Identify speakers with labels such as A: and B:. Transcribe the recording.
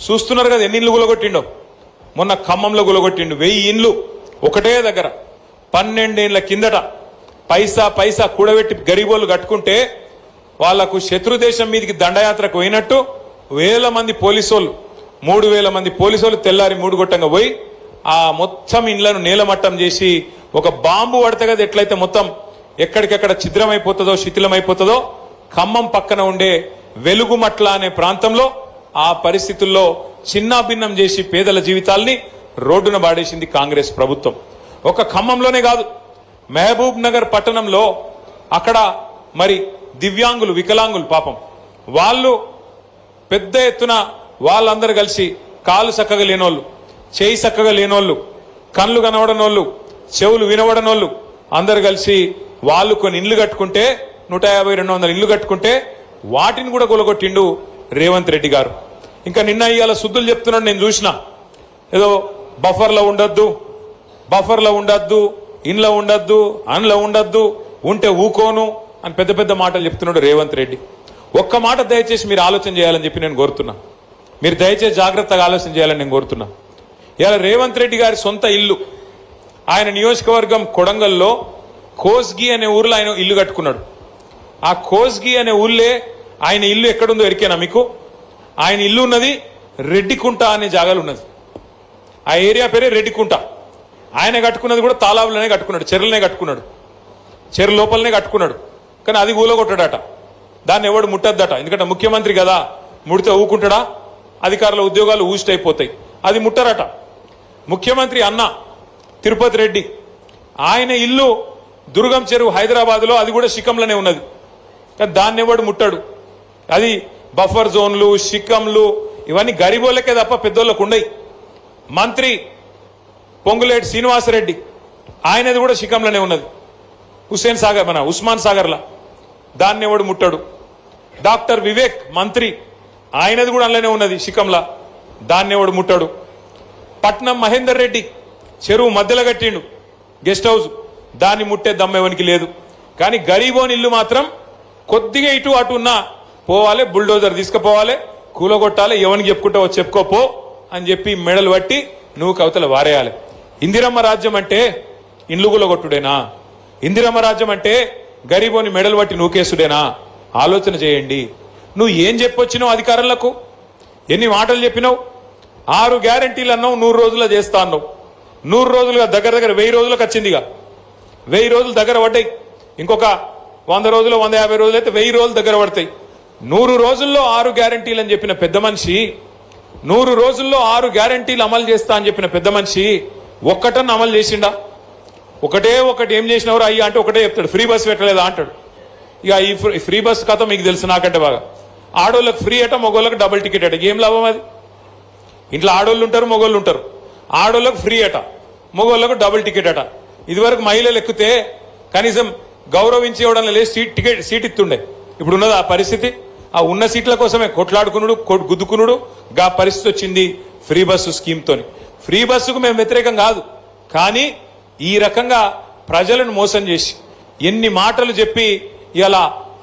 A: చూస్తున్నారు కదా ఎన్ని ఇళ్ళు గులగొట్టిండో. మొన్న ఖమ్మంలో గులగొట్టిండు 1000 ఇండ్లు ఒకటే దగ్గర. 12 ఏళ్ల కిందట పైసా పైసా కూడబెట్టి గరీబోళ్ళు కట్టుకుంటే వాళ్లకు శత్రు దేశం మీదకి దండయాత్రకు పోయినట్టు 1000 మంది పోలీసోళ్ళు 3000 మంది పోలీసోళ్ళు తెల్లారి 3 గొట్టంగా పోయి ఆ మొత్తం ఇండ్లను నేలమట్టం చేసి ఒక బాంబు పడితే కదా ఎట్లయితే మొత్తం ఎక్కడికెక్కడ ఛిద్రమైపోతుందో శిథిలమైపోతుందో ఖమ్మం పక్కన ఉండే వెలుగుమట్ల అనే ప్రాంతంలో ఆ పరిస్థితుల్లో చిన్నాభిన్నం చేసి పేదల జీవితాల్ని రోడ్డున బాడేసింది కాంగ్రెస్ ప్రభుత్వం. ఒక ఖమ్మంలోనే కాదు, మహబూబ్ నగర్ పట్టణంలో అక్కడ మరి దివ్యాంగులు వికలాంగులు పాపం వాళ్ళు పెద్ద ఎత్తున వాళ్ళందరూ కలిసి కాలు చక్కగా లేనోళ్ళు, చేయి చక్కగా లేనోళ్ళు, కళ్ళు కనబడనోళ్ళు, చెవులు వినబడనోళ్ళు అందరు కలిసి వాళ్ళు కొన్ని ఇండ్లు కట్టుకుంటే 150-200 ఇండ్లు కట్టుకుంటే వాటిని కూడా కొలగొట్టిండు రేవంత్ రెడ్డి గారు. ఇంకా నిన్న ఇవాళ శుద్ధులు చెప్తున్నాడు, నేను చూసిన ఏదో బఫర్లో ఉండద్దు ఇండ్లో ఉండద్దు అండ్లో ఉండద్దు ఉంటే ఊకోను అని పెద్ద పెద్ద మాటలు చెప్తున్నాడు రేవంత్ రెడ్డి. ఒక్క మాట దయచేసి మీరు ఆలోచన చేయాలని చెప్పి నేను కోరుతున్నా. మీరు దయచేసి జాగ్రత్తగా ఆలోచన చేయాలని నేను కోరుతున్నా. ఇవాళ రేవంత్ రెడ్డి గారి సొంత ఇల్లు ఆయన నియోజకవర్గం కొడంగల్లో కోస్గి అనే ఊర్లో ఆయన ఇల్లు కట్టుకున్నాడు. ఆ కోస్గి అనే ఊళ్ళే ఆయన ఇల్లు ఎక్కడుందో ఎరికేనా మీకు? ఆయన ఇల్లు ఉన్నది రెడ్డికుంట అనే జాగాలు ఉన్నది. ఆ ఏరియా పేరే రెడ్డికుంట. ఆయన కట్టుకున్నది కూడా తాలాబులనే కట్టుకున్నాడు, చెరువులనే కట్టుకున్నాడు, చెరువు లోపలనే కట్టుకున్నాడు. కానీ అది ఊలగొట్టాడట, దాన్ని ఎవడు ముట్టద్దట. ఎందుకంటే ముఖ్యమంత్రి కదా, ముడితే ఊకుంటాడా? అధికారుల ఉద్యోగాలు ఊస్ట్ అయిపోతాయి, అది ముట్టరట. ముఖ్యమంత్రి అన్న తిరుపతి రెడ్డి ఆయన ఇల్లు దుర్గం చెరువు హైదరాబాద్లో, అది కూడా శిఖంలోనే ఉన్నది. కానీ దాన్ని ఎవడు ముట్టాడు. అది బఫర్ జోన్లు శిఖంలు ఇవన్నీ గరీబోళ్ళకే తప్ప పెద్దోళ్ళకు ఉండయి. మంత్రి పొంగులేటి శ్రీనివాసరెడ్డి ఆయనది కూడా శిఖంలోనే ఉన్నది, హుస్సేన్ సాగర్ మన ఉస్మాన్ సాగర్లా, దాన్ని ఎవడు ముట్టాడు. డాక్టర్ వివేక్ మంత్రి ఆయనది కూడా అందులోనే ఉన్నది శిఖంలా, దాన్ని ఎవడు ముట్టాడు. పట్నం మహేందర్ రెడ్డి చెరువు మధ్యలో కట్టిండు గెస్ట్ హౌస్, దాన్ని ముట్టే దమ్మెవనికి లేదు. కానీ గరీబోని ఇల్లు మాత్రం కొద్దిగా ఇటు అటు ఉన్నా పోవాలి, బుల్డోజర్ తీసుకుపోవాలి, కూలగొట్టాలి, ఎవరికి చెప్పుకుంటావో చెప్పుకోపో అని చెప్పి మెడలు పట్టి నువ్వు కవతల వారేయాలి. ఇందిరమ్మ రాజ్యం అంటే ఇండ్లు కూలగొట్టుడేనా? ఇందిరమ్మ రాజ్యం అంటే గరీబోని మెడలు పట్టి నూకేసుడేనా? ఆలోచన చేయండి. నువ్వు ఏం చెప్పొచ్చినావు అధికారులకు? ఎన్ని మాటలు చెప్పినావు? 6 గ్యారంటీలు అన్నావు, 100 రోజుల్లో చేస్తా అన్నావు. 100 రోజులుగా దగ్గర 1000 రోజులకు వచ్చిందిగా. 1000 రోజులు దగ్గర పడ్డాయి. ఇంకొక 100 రోజులు 150 రోజులు అయితే 1000 రోజులు దగ్గర పడతాయి. 100 రోజుల్లో 6 గ్యారంటీలు అని చెప్పిన పెద్ద మనిషి, 100 రోజుల్లో 6 గ్యారంటీలు అమలు చేస్తా అని చెప్పిన పెద్ద మనిషి ఒక్కటన్నా అమలు చేసిండా? ఒకటి ఏం చేసినవరు అయ్యా అంటే ఒకటే చెప్తాడు, ఫ్రీ బస్ పెట్టలేదా అంటాడు. ఇక ఈ ఫ్రీ బస్ కథ మీకు తెలుసు నాకంటే బాగా. ఆడోళ్ళకి ఫ్రీ అట, మగోళ్ళకి డబుల్ టికెట్ అట. ఏం లాభం అది? ఇంట్లో ఆడోళ్ళు ఉంటారు, మగోళ్ళు ఉంటారు. ఆడోళ్ళకు ఫ్రీ అట, మగోళ్ళకు డబుల్ టికెట్ అట. ఇదివరకు మహిళలు ఎక్కితే కనీసం గౌరవించి ఇవ్వడం లేదు, సీట్ ఇస్తుండే. ఇప్పుడు ఉన్నది ఆ పరిస్థితి. ఆ ఉన్న సీట్ల కోసమే కొట్లాడుకునుడు, గుద్దుకునుడు, గా పరిస్థితి వచ్చింది ఫ్రీ బస్సు స్కీమ్తోని. ఫ్రీ బస్సుకు మేము వ్యతిరేకం కాదు, కానీ ఈ రకంగా ప్రజలను మోసం చేసి ఎన్ని మాటలు చెప్పి ఇలా